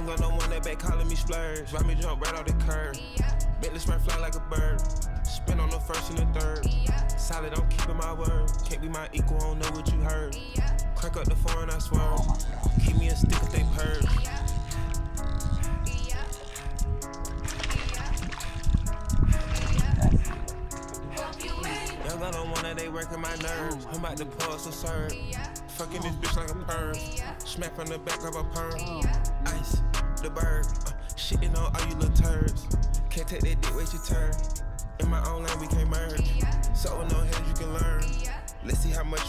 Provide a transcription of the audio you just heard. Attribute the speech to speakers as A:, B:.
A: Young gun don't want that back calling me splurge. Ride me jump right off the curb. Bentley spread fly like a bird. Spin on the first and the third. Solid, I'm keeping my word. Can't be my equal, I don't know what you heard. Crack up the foreign, I swear. Keep me a stick if they purge. Young gun don't want that, they working my nerves. I'm about to pause and serve. Fucking this bitch like a perm. Smack from the back of a perm. Ice, the bird. Shitting on all you little turds. Can't take that dick, wait your turn. In my own lane, we can't merge. So with no hands, you can learn. Let's see how much